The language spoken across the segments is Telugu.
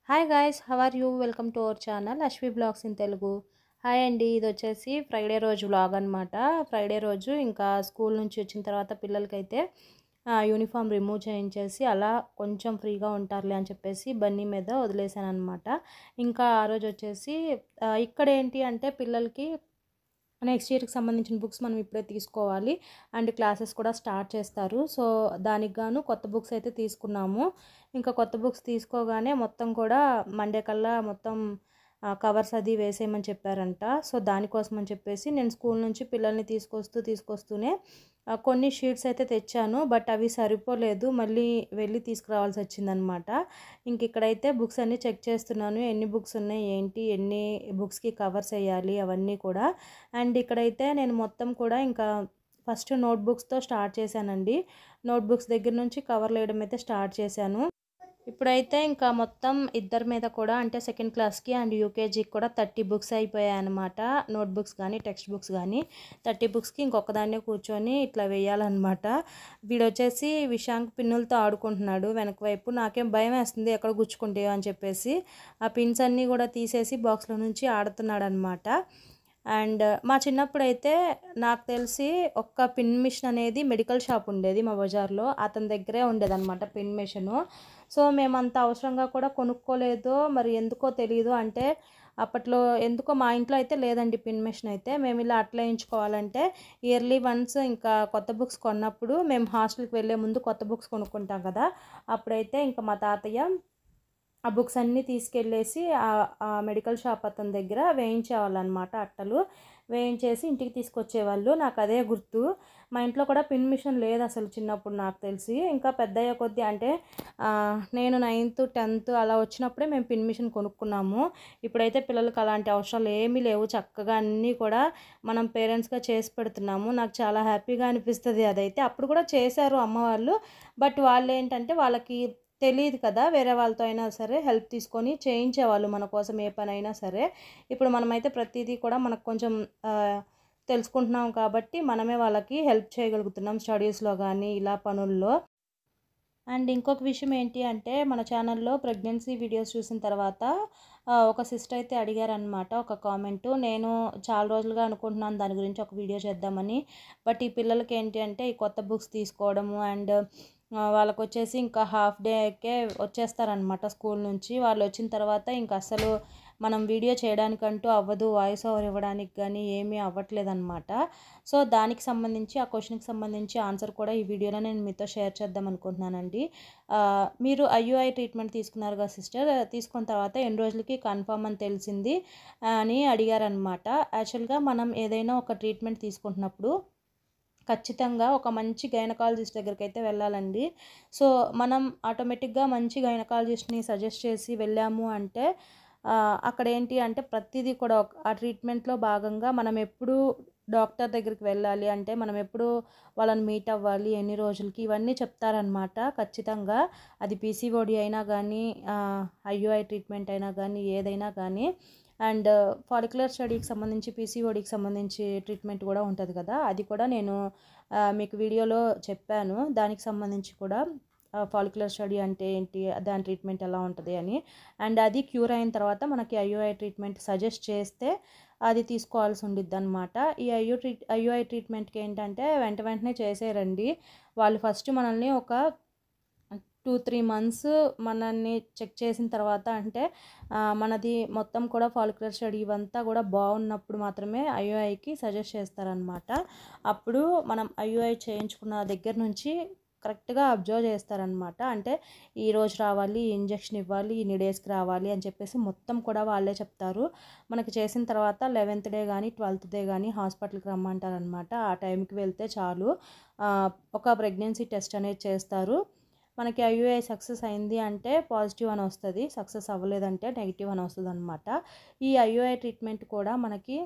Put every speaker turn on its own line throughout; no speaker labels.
Hi guys, how are you? Welcome to our channel Ashwi blogs in Telugu. Hi అండి, ఇది వచ్చేసి ఫ్రైడే రోజు వ్లాగ్ అనమాట. ఫ్రైడే రోజు ఇంకా స్కూల్ నుంచి వచ్చిన తర్వాత పిల్లలకైతే యూనిఫామ్ రిమూవ్ చేయించేసి అలా కొంచెం ఫ్రీగా ఉంటారులే అని చెప్పేసి బన్నీ మీద వదిలేసాను అనమాట. ఇంకా ఆ రోజు వచ్చేసి ఇక్కడ ఏంటి అంటే పిల్లలకి నెక్స్ట్ ఇయర్కి సంబంధించిన బుక్స్ మనం ఇప్పుడే తీసుకోవాలి అండ్ క్లాసెస్ కూడా స్టార్ట్ చేస్తారు. సో దానికి గాను కొత్త బుక్స్ అయితే తీసుకున్నాము. ఇంకా కొత్త బుక్స్ తీసుకోగానే మొత్తం కూడా మండే కల్లా మొత్తం కవర్స్ అది వేసేయమని చెప్పారంట. సో దానికోసం అని చెప్పేసి నేను స్కూల్ నుంచి పిల్లల్ని తీసుకొస్తూనే కొన్ని షీట్స్ అయితే తెచ్చాను. బట్ అవి సరిపోలేదు, మళ్ళీ వెళ్ళి తీసుకురావాల్సి వచ్చిందనమాట. ఇంక ఇక్కడైతే బుక్స్ అన్నీ చెక్ చేస్తున్నాను, ఎన్ని బుక్స్ ఉన్నాయి ఏంటి, ఎన్ని బుక్స్కి కవర్స్ వేయాలి అవన్నీ కూడా. అండ్ ఇక్కడైతే నేను మొత్తం కూడా ఇంకా ఫస్ట్ నోట్బుక్స్తో స్టార్ట్ చేశానండి. నోట్బుక్స్ దగ్గర నుంచి కవర్లు వేయడం అయితే స్టార్ట్ చేశాను. ఇప్పుడైతే ఇంకా మొత్తం ఇద్దరి మీద కూడా అంటే సెకండ్ క్లాస్కి అండ్ యూకేజీకి కూడా 30 బుక్స్ అయిపోయాయి అనమాట. నోట్బుక్స్ కానీ టెక్స్ట్ బుక్స్ కానీ 30 బుక్స్కి ఇంకొకదాన్నే కూర్చొని ఇట్లా వేయాలన్నమాట. వీడొచ్చేసి విశాంక్ పిన్నులతో ఆడుకుంటున్నాడు వెనక వైపు. నాకేం భయం వేస్తుంది ఎక్కడ గుచ్చుకుంటాయో అని చెప్పేసి ఆ పిన్స్ అన్నీ కూడా తీసేసి బాక్స్లో నుంచి ఆడుతున్నాడు అనమాట. అండ్ మా చిన్నప్పుడైతే నాకు తెలిసి ఒక్క పిన్ మిషన్ అనేది మెడికల్ షాప్ ఉండేది మా బజార్లో, అతని దగ్గరే ఉండేదన్నమాట పిన్ మిషను. సో మేమంత అవసరంగా కూడా కొనుక్కోలేదో మరి ఎందుకో తెలియదు. అంటే అప్పట్లో ఎందుకో మా ఇంట్లో అయితే లేదండి పిన్ మిషన్ అయితే. మేము ఇలా అట్లయించుకోవాలంటే ఇయర్లీ వన్స్ ఇంకా కొత్త బుక్స్ కొన్నప్పుడు మేము హాస్టల్కి వెళ్ళే ముందు కొత్త బుక్స్ కొనుక్కుంటాం కదా, అప్పుడైతే ఇంకా మా తాతయ్య ఆ బుక్స్ అన్నీ తీసుకెళ్ళేసి ఆ మెడికల్ షాప్ అతని దగ్గర వేయించేవాళ్ళు అనమాట. అట్టలు వేయించేసి ఇంటికి తీసుకొచ్చేవాళ్ళు. నాకు అదే గుర్తు. మా ఇంట్లో కూడా పిన్ మిషన్ లేదు అసలు చిన్నప్పుడు నాకు తెలిసి. ఇంకా పెద్దయ్య కొద్దీ అంటే నేను 9th 10th అలా వచ్చినప్పుడే మేము పిన్ మిషన్ కొనుక్కున్నాము. ఇప్పుడైతే పిల్లలకి అలాంటి అవసరాలు ఏమీ లేవు, చక్కగా అన్నీ కూడా మనం పేరెంట్స్గా చేసి పెడుతున్నాము. నాకు చాలా హ్యాపీగా అనిపిస్తుంది అదైతే. అప్పుడు కూడా చేశారు అమ్మ వాళ్ళు, బట్ వాళ్ళు ఏంటంటే వాళ్ళకి తెలియదు కదా, వేరే వాళ్ళతో అయినా సరే హెల్ప్ తీసుకొని చేయించేవాళ్ళు మన కోసం ఏ పని అయినా సరే. ఇప్పుడు మనమైతే ప్రతిదీ కూడా మనకు కొంచెం తెలుసుకుంటున్నాం కాబట్టి మనమే వాళ్ళకి హెల్ప్ చేయగలుగుతున్నాం స్టడీస్లో కానీ ఇలా పనుల్లో. అండ్ ఇంకొక విషయం ఏంటి అంటే మన ఛానల్లో ప్రెగ్నెన్సీ వీడియోస్ చూసిన తర్వాత ఒక సిస్టర్ అయితే అడిగారనమాట ఒక కామెంటు. నేను చాలా రోజులుగా అనుకుంటున్నాను దాని గురించి ఒక వీడియో చేద్దామని. బట్ ఈ పిల్లలకి ఏంటి అంటే ఈ కొత్త బుక్స్ తీసుకోవడము అండ్ వాళ్ళకు వచ్చేసి ఇంకా హాఫ్ డేకే వచ్చేస్తారనమాట స్కూల్ నుంచి. వాళ్ళు వచ్చిన తర్వాత ఇంకా అసలు మనం వీడియో చేయడానికంటూ అవ్వదు, వాయిస్ ఓవర్ ఇవ్వడానికి కానీ ఏమీ అవ్వట్లేదన్నమాట. సో దానికి సంబంధించి ఆ క్వశ్చన్కి సంబంధించి ఆన్సర్ కూడా ఈ వీడియోలో నేను మీతో షేర్ చేద్దాం అనుకుంటున్నానండి. మీరు ఐయుఐ ట్రీట్మెంట్ తీసుకున్నారు కదా సిస్టర్, తీసుకున్న తర్వాత ఎన్ని రోజులకి కన్ఫర్మ్ అని తెలిసింది అని అడిగారనమాట. యాక్చువల్గా మనం ఏదైనా ఒక ట్రీట్మెంట్ తీసుకుంటున్నప్పుడు ఖచ్చితంగా ఒక మంచి గైనకాలజిస్ట్ దగ్గరికి అయితే వెళ్ళాలండి. సో మనం ఆటోమేటిక్గా మంచి గైనకాలజిస్ట్ని సజెస్ట్ చేసి వెళ్ళాము అంటే అక్కడ ఏంటి అంటే ప్రతిదీ కూడా ఆ ట్రీట్మెంట్లో భాగంగా మనం ఎప్పుడు డాక్టర్ దగ్గరికి వెళ్ళాలి అంటే మనం ఎప్పుడు వాళ్ళని మీట్ అవ్వాలి ఎన్ని రోజులకి ఇవన్నీ చెప్తారనమాట ఖచ్చితంగా. అది పీసీఓడి అయినా కానీ ఐయుఐ ట్రీట్మెంట్ అయినా కానీ ఏదైనా కానీ. అండ్ ఫాలిక్యులర్ స్టడీకి సంబంధించి పీసీఓడికి సంబంధించి ట్రీట్మెంట్ కూడా ఉంటుంది కదా, అది కూడా నేను మీకు వీడియోలో చెప్పాను. దానికి సంబంధించి కూడా ఫాలిక్యులర్ స్టడీ అంటే ఏంటి, దాని ట్రీట్మెంట్ ఎలా ఉంటుంది అని. అండ్ అది క్యూర్ అయిన తర్వాత మనకి ఐయుఐ ట్రీట్మెంట్ సజెస్ట్ చేస్తే అది తీసుకోవాల్సి ఉండిద్ది అనమాట. ఈ ఐయుఐ ట్రీట్మెంట్కి ఏంటంటే వెంటనే చేసేయరండి. వాళ్ళు ఫస్ట్ మనల్ని ఒక 2-3 మంత్స్ మనల్ని చెక్ చేసిన తర్వాత అంటే మనది మొత్తం కూడా ఫాలిక్యులర్ స్టడీ ఇవంతా కూడా బాగున్నప్పుడు మాత్రమే ఐయుఐకి సజెస్ట్ చేస్తారనమాట. అప్పుడు మనం ఐయుఐ చేయించుకున్న దగ్గర నుంచి కరెక్ట్గా అబ్జర్వ్ చేస్తారనమాట. అంటే ఈ రోజు రావాలి, ఈ ఇంజెక్షన్ ఇవ్వాలి, ఇన్ని డేస్కి రావాలి అని చెప్పేసి మొత్తం కూడా వాళ్ళే చెప్తారు. మనకి చేసిన తర్వాత 11th డే కానీ 12th డే కానీ హాస్పిటల్కి రమ్మంటారనమాట. ఆ టైంకి వెళ్తే చాలు. ఒక ప్రెగ్నెన్సీ టెస్ట్ అనేది చేస్తారు. మనకి ఐయుఐ సక్సెస్ అయింది అంటే పాజిటివ్ అని వస్తుంది, సక్సెస్ అవ్వలేదంటే నెగిటివ్ అని వస్తుంది అనమాట. ఈ ఐయుఐ ట్రీట్మెంట్ కూడా మనకి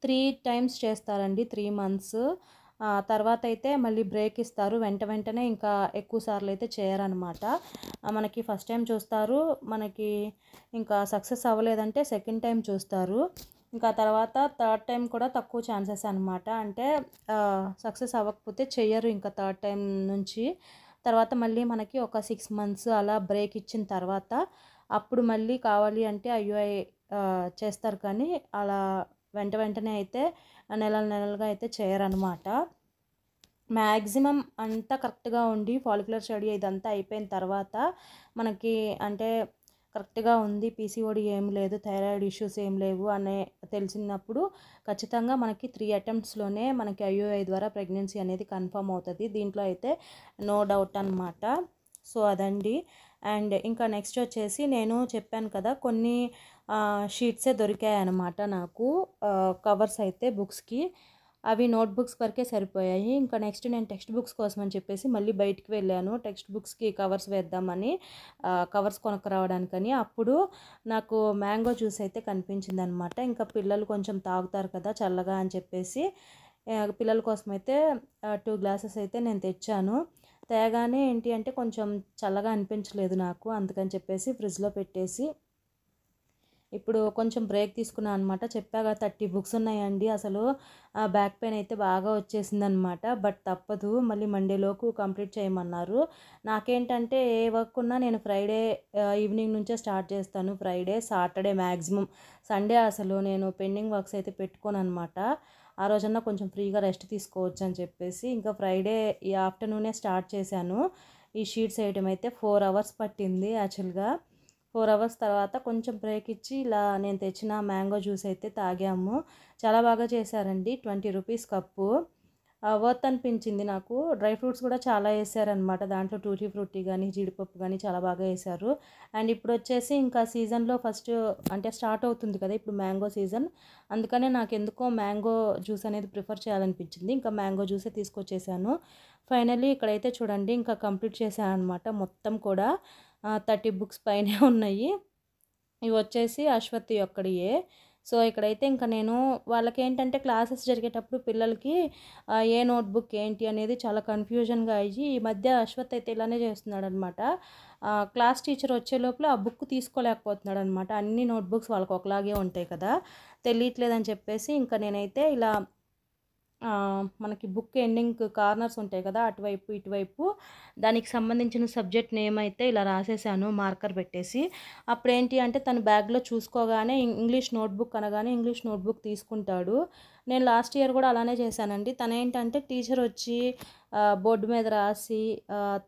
3 times చేస్తారండి, 3 months. తర్వాత అయితే మళ్ళీ బ్రేక్ ఇస్తారు. వెంటనే ఇంకా ఎక్కువ సార్లు అయితే చేయరనమాట. మనకి ఫస్ట్ టైం చూస్తారు, మనకి ఇంకా సక్సెస్ అవ్వలేదంటే సెకండ్ టైం చూస్తారు. ఇంకా తర్వాత థర్డ్ టైం కూడా తక్కువ ఛాన్సెస్ అనమాట. అంటే సక్సెస్ అవ్వకపోతే చెయ్యరు ఇంకా థర్డ్ టైం నుంచి. తర్వాత మళ్ళీ మనకి ఒక 6 months అలా బ్రేక్ ఇచ్చిన తర్వాత అప్పుడు మళ్ళీ కావాలి అంటే ఐయుఐ చేస్తారు, కానీ అలా వెంటనే అయితే నెలలుగా అయితే చేయరనమాట. మ్యాక్సిమం అంతా కరెక్ట్గా ఉండి ఫాలిక్యులర్ స్టడీ ఇదంతా అయిపోయిన తర్వాత మనకి అంటే కరెక్ట్గా ఉంది, పీసీఓడి ఏం లేదు, థైరాయిడ్ ఇష్యూస్ ఏం లేవు అనే తెలిసినప్పుడు ఖచ్చితంగా మనకి 3 అటెంప్ట్స్లోనే మనకి ఐయుఐ ద్వారా ప్రెగ్నెన్సీ అనేది కన్ఫర్మ్ అవుతుంది. దీంట్లో అయితే నో డౌట్ అనమాట. సో అదండి. అండ్ ఇంకా నెక్స్ట్ వచ్చేసి నేను చెప్పాను కదా, కొన్ని షీట్సే దొరికాయి అన్నమాట నాకు, కవర్స్ అయితే బుక్స్కి. అవి నోట్బుక్స్ వరకే సరిపోయాయి. ఇంకా నెక్స్ట్ నేను టెక్స్ట్ బుక్స్ కోసం అని చెప్పేసి మళ్ళీ బయటికి వెళ్ళాను, టెక్స్ట్ బుక్స్కి కవర్స్ వేద్దామని, కవర్స్ కొనుక్కరావడానికని. అప్పుడు నాకు మ్యాంగో జ్యూస్ అయితే కనిపించింది అనమాట. ఇంకా పిల్లలు కొంచెం తాగుతారు కదా చల్లగా అని చెప్పేసి పిల్లల కోసం అయితే 2 గ్లాసెస్ అయితే నేను తెచ్చాను. తేగానే ఏంటి అంటే కొంచెం చల్లగా అనిపించలేదు నాకు, అందుకని చెప్పేసి ఫ్రిడ్జ్లో పెట్టేసి ఇప్పుడు కొంచెం బ్రేక్ తీసుకున్నాను అనమాట. చెప్పాగా 30 బుక్స్ ఉన్నాయండి. అసలు బ్యాక్ పెయిన్ అయితే బాగా వచ్చేసిందనమాట. బట్ తప్పదు, మళ్ళీ మండేలోపు కంప్లీట్ చేయమన్నారు. నాకేంటంటే ఏ వర్క్ ఉన్నా నేను ఫ్రైడే ఈవినింగ్ నుంచే స్టార్ట్ చేస్తాను. ఫ్రైడే, సాటర్డే, మ్యాక్సిమం సండే అసలు నేను పెండింగ్ వర్క్స్ అయితే పెట్టుకోను అనమాట. ఆ రోజన్నా కొంచెం ఫ్రీగా రెస్ట్ తీసుకోవచ్చు అని చెప్పేసి ఇంకా ఫ్రైడే ఈ ఆఫ్టర్నూనే స్టార్ట్ చేశాను. ఈ షీట్స్ వేయడం అయితే 4 అవర్స్ పట్టింది యాక్చువల్గా. 4 అవర్స్ తర్వాత కొంచెం బ్రేక్ ఇచ్చి ఇలా నేను తెచ్చిన మ్యాంగో జ్యూస్ అయితే తాగాము. చాలా బాగా చేశారండి. 20 రూపీస్ కప్పు. వర్త్ అనిపించింది నాకు. డ్రై ఫ్రూట్స్ కూడా చాలా వేసారనమాట దాంట్లో, టూటీ ఫ్రూటీ కానీ జీడిపప్పు కానీ చాలా బాగా వేశారు. అండ్ ఇప్పుడు వచ్చేసి ఇంకా సీజన్లో ఫస్ట్ అంటే స్టార్ట్ అవుతుంది కదా ఇప్పుడు మ్యాంగో సీజన్, అందుకనే నాకు ఎందుకో మ్యాంగో జ్యూస్ అనేది ప్రిఫర్ చేయాలనిపించింది. ఇంకా మ్యాంగో జ్యూసే తీసుకొచ్చేసాను. ఫైనల్లీ ఇక్కడైతే చూడండి ఇంకా కంప్లీట్ చేశాను అనమాట. మొత్తం కూడా 30 బుక్స్ పైనే ఉన్నాయి. ఇవి వచ్చేసి అశ్వతి ఒక్కడియే. సో ఇక్కడైతే ఇంకా నేను వాళ్ళకేంటంటే క్లాసెస్ జరిగేటప్పుడు పిల్లలకి ఏ నోట్బుక్ ఏంటి అనేది చాలా కన్ఫ్యూజన్గా అయ్యి ఈ మధ్య అశ్వత్ అయితే ఇలానే చేస్తున్నాడు అనమాట. క్లాస్ టీచర్ వచ్చే లోపల ఆ బుక్ తీసుకోలేకపోతున్నాడు అనమాట. అన్ని నోట్బుక్స్ వాళ్ళకి ఒకలాగే ఉంటాయి కదా, తెలియట్లేదని చెప్పేసి ఇంకా నేనైతే ఇలా మనకి బుక్ ఎండింగ్ కార్నర్స్ ఉంటాయి కదా, అటువైపు ఇటువైపు దానికి సంబంధించిన సబ్జెక్ట్ నేమ్ అయితే ఇలా రాసేసాను మార్కర్ పెట్టేసి. అప్పుడు ఏంటి అంటే తను బ్యాగ్లో చూసుకోగానే ఇంగ్లీష్ నోట్బుక్ అనగానే ఇంగ్లీష్ నోట్బుక్ తీసుకుంటాడు. నేను లాస్ట్ ఇయర్ కూడా అలానే చేశానండి. తను ఏంటంటే టీచర్ వచ్చి బోర్డు మీద రాసి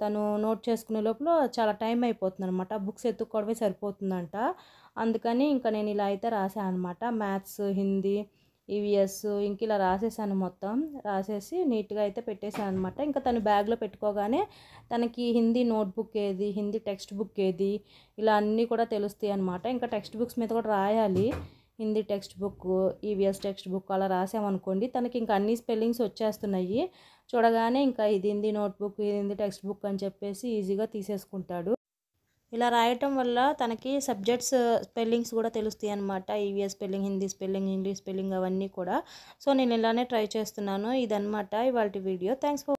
తను నోట్ చేసుకునే లోపల చాలా టైం అయిపోతుంది అనమాట. బుక్స్ ఎత్తుక్కోవడమే సరిపోతుందంట. అందుకని ఇంకా నేను ఇలా అయితే రాశాను అనమాట. మ్యాథ్స్, హిందీ, ఈవీఎస్ ఇంక ఇలా రాసేసాను. మొత్తం రాసేసి నీట్గా అయితే పెట్టేశాను అనమాట. ఇంకా తను బ్యాగ్లో పెట్టుకోగానే తనకి హిందీ నోట్బుక్ ఏది, హిందీ టెక్స్ట్ బుక్ ఏది, ఇలా అన్నీ కూడా తెలుస్తాయి అనమాట. ఇంకా టెక్స్ట్ బుక్స్ మీద కూడా రాయాలి, Hindi text book, EVS text book అలా రాసామనుకోండి తనకి ఇంకా అన్ని స్పెల్లింగ్స్ వచ్చేస్తున్నాయి. చూడగానే ఇంకా ఇది హిందీ నోట్బుక్, ఇది హిందీ టెక్స్ట్ బుక్ అని చెప్పేసి ఈజీగా తీసేసుకుంటాడు. ఇలా రాయటం వల్ల తనకి సబ్జెక్ట్స్ స్పెల్లింగ్స్ కూడా తెలుస్తాయి అనమాట. EVS spelling, Hindi spelling, English spelling అవన్నీ కూడా. సో నేను ఇలానే ట్రై చేస్తున్నాను. ఇదన్నమాట ఇవాల్టి వీడియో. Thanks for